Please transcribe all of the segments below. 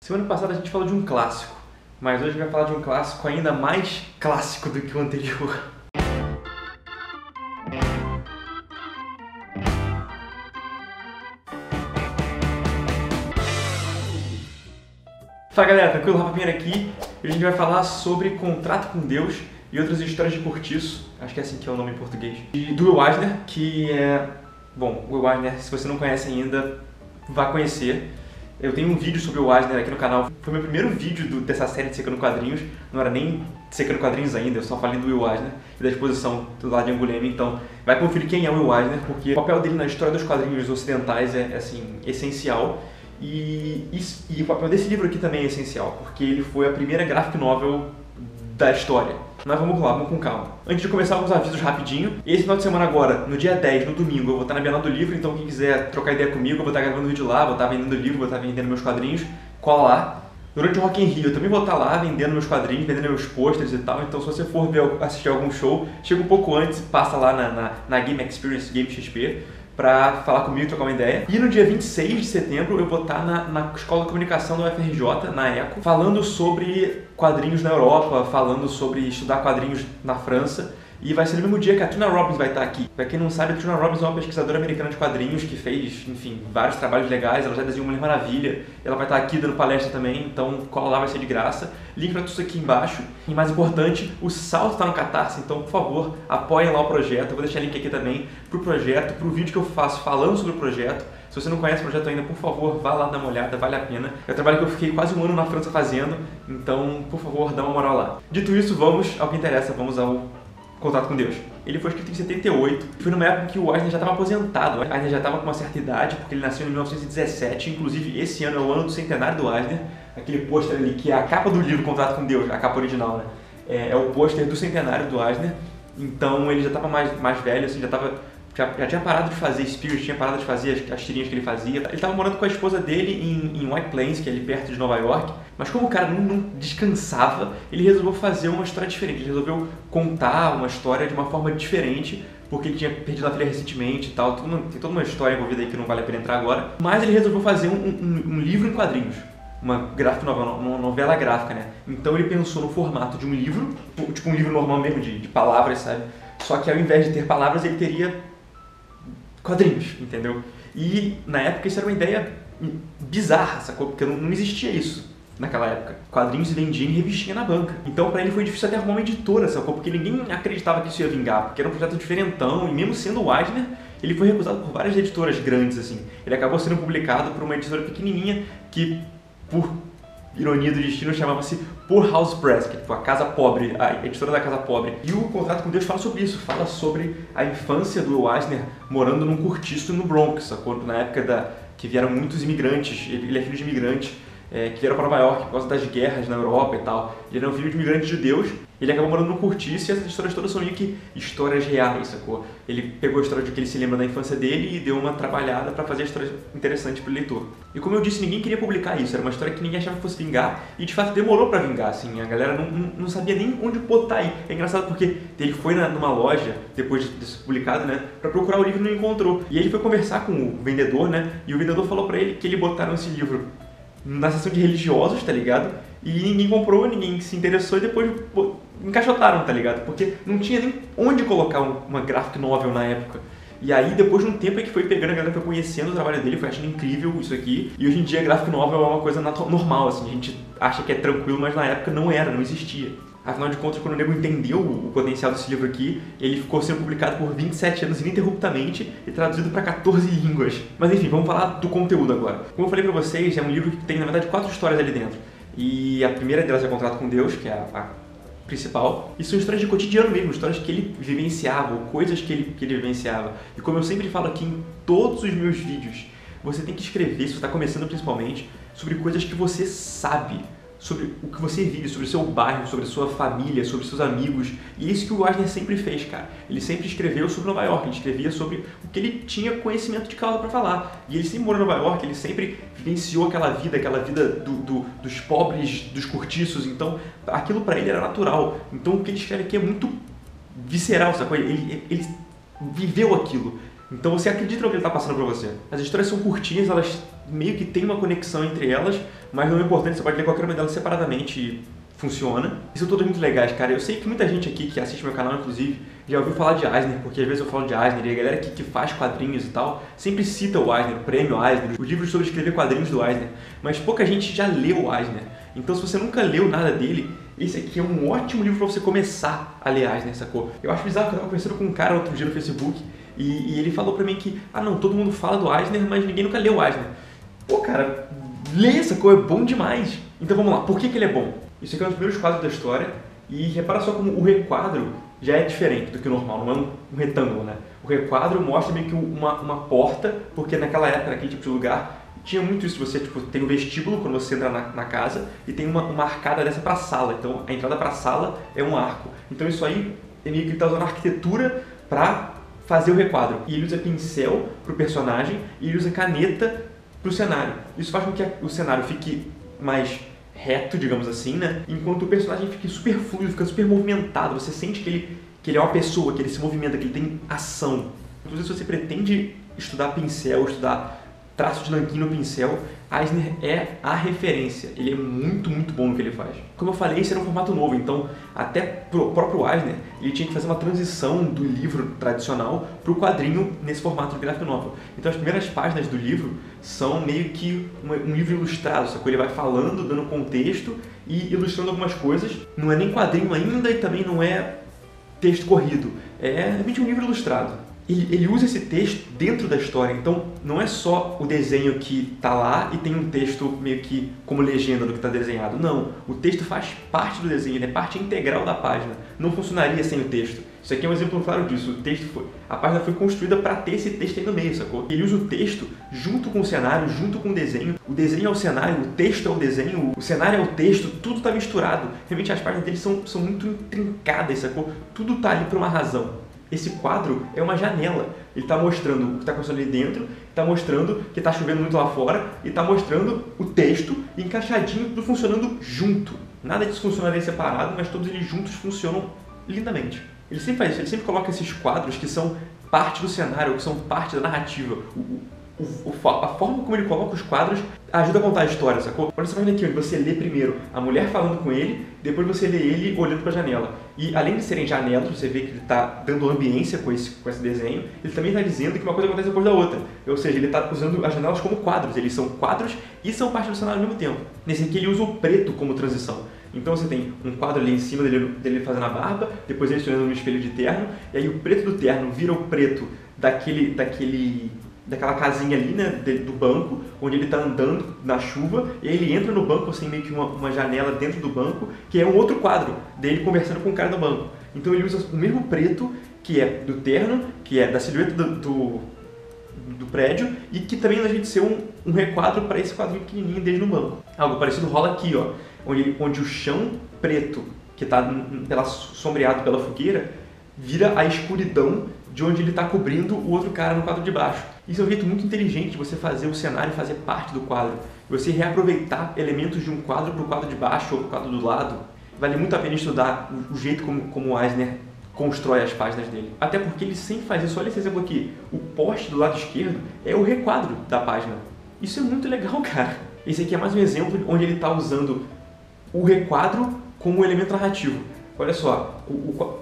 Semana passada a gente falou de um clássico, mas hoje a gente vai falar de um clássico ainda mais clássico do que o anterior. Fala galera, tranquilo? Rafa Pinheiro aqui e a gente vai falar sobre Contrato com Deus e outras histórias de cortiço, acho que é assim que é o nome em português, e do Will Eisner, que é... Bom, o Will Eisner, se você não conhece ainda, vá conhecer. Eu tenho um vídeo sobre o Eisner aqui no canal, foi meu primeiro vídeo dessa série de Secando Quadrinhos, não era nem Secando Quadrinhos ainda, eu só falei do Will Eisner e da exposição do lado de Angoulême, então vai conferir quem é o Will Eisner, porque o papel dele na história dos quadrinhos ocidentais é assim, essencial. E o papel desse livro aqui também é essencial, porque ele foi a primeira graphic novel da história. Mas vamos lá, vamos com calma. Antes de começar, alguns avisos rapidinho. Esse final de semana agora, no dia 10, no domingo, eu vou estar na Bienal do Livro, então quem quiser trocar ideia comigo, eu vou estar gravando vídeo lá, vou estar vendendo livro, vou estar vendendo meus quadrinhos, cola lá. Durante o Rock in Rio, eu também vou estar lá vendendo meus quadrinhos, vendendo meus posters e tal, então se você for assistir algum show, chega um pouco antes, passa lá na Game Experience, Game XP, pra falar comigo, trocar uma ideia. E no dia 26 de setembro eu vou estar na Escola de Comunicação da UFRJ, na ECO, falando sobre quadrinhos na Europa, falando sobre estudar quadrinhos na França. E vai ser no mesmo dia que a Trina Robbins vai estar aqui. Pra quem não sabe, a Trina Robbins é uma pesquisadora americana de quadrinhos que fez, enfim, vários trabalhos legais. Ela já desenhou Mulher Maravilha. Ela vai estar aqui dando palestra também, então cola lá, vai ser de graça. Link pra tudo isso aqui embaixo. E mais importante, o Salto está no Catarse, então por favor, apoiem lá o projeto. Eu vou deixar link aqui também pro projeto, pro vídeo que eu faço falando sobre o projeto. Se você não conhece o projeto ainda, por favor, vá lá dar uma olhada, vale a pena. É um trabalho que eu fiquei quase um ano na França fazendo, então, por favor, dá uma moral lá. Dito isso, vamos ao que interessa, vamos ao Contrato com Deus. Ele foi escrito em 78, foi numa época que o Eisner já estava aposentado. O Eisner já estava com uma certa idade, porque ele nasceu em 1917, inclusive esse ano é o ano do centenário do Eisner. Aquele pôster ali, que é a capa do livro Contrato com Deus, a capa original, né? É o pôster do centenário do Eisner. Então ele já estava mais velho, assim, já tinha parado de fazer Spirit, tinha parado de fazer as tirinhas que ele fazia. Ele estava morando com a esposa dele em White Plains, que é ali perto de Nova York. Mas como o cara não descansava, ele resolveu fazer uma história diferente. Ele resolveu contar uma história de uma forma diferente, porque ele tinha perdido a filha recentemente e tal. Tem toda uma história envolvida aí que não vale a pena entrar agora. Mas ele resolveu fazer um livro em quadrinhos. Uma novela gráfica, né? Então ele pensou no formato de um livro, tipo um livro normal mesmo, de palavras, sabe? Só que ao invés de ter palavras, ele teria quadrinhos, entendeu? E na época isso era uma ideia bizarra, sacou? Porque não existia isso naquela época. Quadrinhos se vendiam em revistinha na banca. Então pra ele foi difícil até arrumar uma editora, sacou? Porque ninguém acreditava que isso ia vingar, porque era um projeto diferentão, e mesmo sendo o Eisner, ele foi recusado por várias editoras grandes, assim. Ele acabou sendo publicado por uma editora pequenininha que, por ironia do destino, chamava-se Poor House Press, que é tipo a Casa Pobre, a editora da Casa Pobre. E o Contrato com Deus fala sobre isso, fala sobre a infância do Eisner morando num cortiço no Bronx, sacou? Na época que vieram muitos imigrantes, ele é filho de imigrantes, que vieram para Nova York por causa das guerras na Europa e tal. Ele era um filho de imigrantes judeus, ele acabou morando num cortiço e essas histórias todas são meio que histórias reais, sacou? Ele pegou a história de que ele se lembra da infância dele e deu uma trabalhada para fazer histórias interessantes pro leitor. E como eu disse, ninguém queria publicar isso, era uma história que ninguém achava que fosse vingar e de fato demorou para vingar, assim, a galera não sabia nem onde botar aí. É engraçado porque ele foi numa loja, depois de ser publicado, né, para procurar o livro e não encontrou. E ele foi conversar com o vendedor, né, e o vendedor falou para ele que ele botaram esse livro na seção de religiosos, tá ligado? E ninguém comprou, ninguém se interessou e depois encaixotaram, tá ligado? Porque não tinha nem onde colocar uma graphic novel na época. E aí, depois de um tempo é que foi pegando, a galera foi conhecendo o trabalho dele, foi achando incrível isso aqui. E hoje em dia, graphic novel é uma coisa normal, assim, a gente acha que é tranquilo, mas na época não era, não existia. Afinal de contas, quando o nego entendeu o potencial desse livro aqui, ele ficou sendo publicado por 27 anos ininterruptamente e traduzido para 14 línguas. Mas enfim, vamos falar do conteúdo agora. Como eu falei pra vocês, é um livro que tem, na verdade, 4 histórias ali dentro. E a primeira delas é Contrato com Deus, que é a principal. E são histórias de cotidiano mesmo, histórias que ele vivenciava, ou coisas que ele vivenciava. E como eu sempre falo aqui em todos os meus vídeos, você tem que escrever, se você está começando principalmente, sobre coisas que você sabe, sobre o que você vive, sobre o seu bairro, sobre a sua família, sobre seus amigos. E é isso que o Eisner sempre fez, cara. Ele sempre escreveu sobre Nova York, ele escrevia sobre o que ele tinha conhecimento de causa para falar. E ele sempre morou em Nova York, ele sempre vivenciou aquela vida dos pobres, dos cortiços. Então, aquilo para ele era natural. Então, o que ele escreve aqui é muito visceral, sacou? Ele viveu aquilo. Então você acredita no que ele está passando para você. As histórias são curtinhas, elas meio que têm uma conexão entre elas, mas não é importante, você pode ler qualquer uma delas separadamente e funciona. E são todas muito legais, cara. Eu sei que muita gente aqui que assiste meu canal, inclusive, já ouviu falar de Eisner, porque às vezes eu falo de Eisner e a galera que faz quadrinhos e tal sempre cita o Eisner, o prêmio Eisner, os livros sobre escrever quadrinhos do Eisner, mas pouca gente já leu o Eisner. Então se você nunca leu nada dele, esse aqui é um ótimo livro para você começar a ler Eisner, sacou? Eu acho bizarro que eu tava conversando com um cara outro dia no Facebook e ele falou pra mim que, não, todo mundo fala do Eisner, mas ninguém nunca leu o Eisner. Pô, cara, lê, sacou? É bom demais. Então vamos lá, por que ele é bom? Isso aqui é um dos primeiros quadros da história e repara só como o requadro já é diferente do que o normal, não é um retângulo, né? O requadro mostra meio que uma porta, porque naquela época, naquele tipo de lugar, tinha muito isso, você tem um vestíbulo quando você entra na casa e tem uma arcada dessa para a sala, então a entrada para a sala é um arco. Então isso aí é meio que ele está usando a arquitetura para fazer o requadro. E ele usa pincel para o personagem e ele usa caneta para o cenário. Isso faz com que o cenário fique mais reto, digamos assim, né? Enquanto o personagem fica super fluido, fica super movimentado, você sente que ele é uma pessoa, que ele se movimenta, que ele tem ação. Inclusive, se você pretende estudar pincel, estudar traço de nanquim no pincel, Eisner é a referência. Ele é muito, muito bom no que ele faz. Como eu falei, esse era um formato novo, então até pro próprio Eisner, ele tinha que fazer uma transição do livro tradicional para o quadrinho nesse formato de graphic novel. Então as primeiras páginas do livro são meio que um livro ilustrado, sacou? Ele vai falando, dando contexto e ilustrando algumas coisas. Não é nem quadrinho ainda e também não é texto corrido. É realmente um livro ilustrado. Ele usa esse texto dentro da história, então não é só o desenho que está lá e tem um texto meio que como legenda do que está desenhado. Não, o texto faz parte do desenho, ele é parte integral da página. Não funcionaria sem o texto. Isso aqui é um exemplo claro disso. A página foi construída para ter esse texto aí no meio, sacou? Ele usa o texto junto com o cenário, junto com o desenho. O desenho é o cenário, o texto é o desenho, o cenário é o texto, tudo está misturado. Realmente as páginas dele são muito intrincadas, sacou? Tudo está ali por uma razão. Esse quadro é uma janela. Ele está mostrando o que está acontecendo ali dentro, está mostrando que está chovendo muito lá fora e está mostrando o texto encaixadinho, tudo funcionando junto. Nada disso funcionaria separado, mas todos eles juntos funcionam lindamente. Ele sempre faz isso, ele sempre coloca esses quadros que são parte do cenário, que são parte da narrativa. A forma como ele coloca os quadros ajuda a contar a história, sacou? Olha essa página aqui, onde você lê primeiro a mulher falando com ele, depois você lê ele olhando para a janela. E além de serem janelas, você vê que ele está dando ambiência com esse desenho, ele também está dizendo que uma coisa acontece depois da outra. Ou seja, ele está usando as janelas como quadros, eles são quadros e são parte do cenário ao mesmo tempo. Nesse aqui ele usa o preto como transição. Então você tem um quadro ali em cima dele fazendo a barba, depois ele se olhando no espelho de terno, e aí o preto do terno vira o preto daquela casinha ali, né, do banco, onde ele está andando na chuva, e aí ele entra no banco, assim, meio que uma janela dentro do banco, que é um outro quadro dele conversando com o cara do banco. Então ele usa o mesmo preto, que é do terno, que é da silhueta do prédio, e que também a gente ser um requadro para esse quadrinho pequenininho dele no banco. Algo parecido rola aqui, ó, onde o chão preto, que está sombreado pela fogueira, vira a escuridão de onde ele está cobrindo o outro cara no quadro de baixo. Isso é um jeito muito inteligente de você fazer o cenário fazer parte do quadro. Você reaproveitar elementos de um quadro para o quadro de baixo ou para o quadro do lado. Vale muito a pena estudar o jeito como o Eisner constrói as páginas dele. Até porque ele sempre faz isso. Olha esse exemplo aqui. O poste do lado esquerdo é o requadro da página. Isso é muito legal, cara. Esse aqui é mais um exemplo onde ele está usando o requadro como elemento narrativo. Olha só,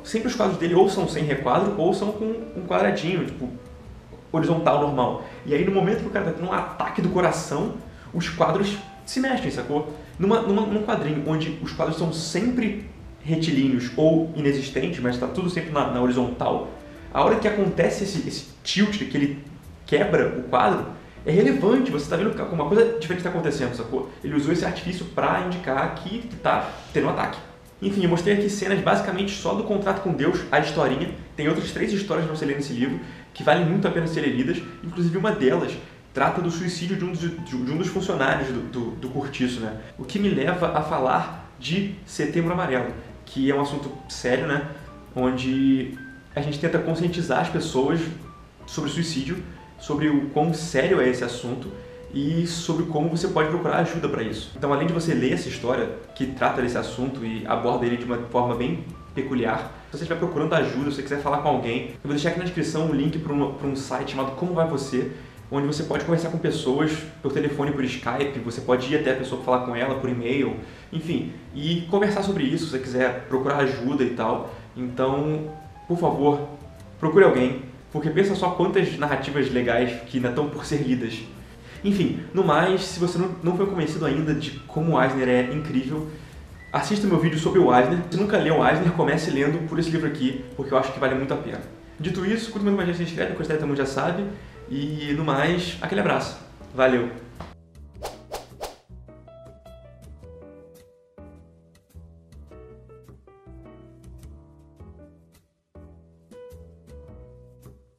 sempre os quadros dele ou são sem requadro ou são com um quadradinho, tipo, horizontal, normal. E aí no momento que o cara tá tendo um ataque do coração, os quadros se mexem, sacou? Num quadrinho onde os quadros são sempre retilíneos ou inexistentes, mas está tudo sempre na horizontal, a hora que acontece esse tilt, que ele quebra o quadro, é relevante, você está vendo que uma coisa diferente está acontecendo, sacou? Ele usou esse artifício para indicar que está tendo um ataque. Enfim, eu mostrei aqui cenas basicamente só do Contrato com Deus, a historinha. Tem outras 3 histórias para você ler nesse livro, que valem muito a pena serem lidas. Inclusive uma delas trata do suicídio de um dos funcionários do Cortiço, né? O que me leva a falar de Setembro Amarelo, que é um assunto sério, né? Onde a gente tenta conscientizar as pessoas sobre o suicídio, sobre o quão sério é esse assunto e sobre como você pode procurar ajuda para isso. Então, além de você ler essa história que trata desse assunto e aborda ele de uma forma bem peculiar, Se você estiver procurando ajuda, se você quiser falar com alguém, eu vou deixar aqui na descrição um link para um site chamado Como Vai Você, onde você pode conversar com pessoas por telefone, por Skype, você pode ir até a pessoa falar com ela por e-mail, enfim, e conversar sobre isso, se você quiser procurar ajuda e tal. Então, por favor, procure alguém, porque pensa só quantas narrativas legais que ainda estão por ser lidas. Enfim, no mais, se você não foi convencido ainda de como o Eisner é incrível, assista o meu vídeo sobre o Eisner. Se nunca leu o Eisner, comece lendo por esse livro aqui, porque eu acho que vale muito a pena. Dito isso, curta muito mais, se inscreve, considere, todo mundo já sabe. E no mais, aquele abraço. Valeu!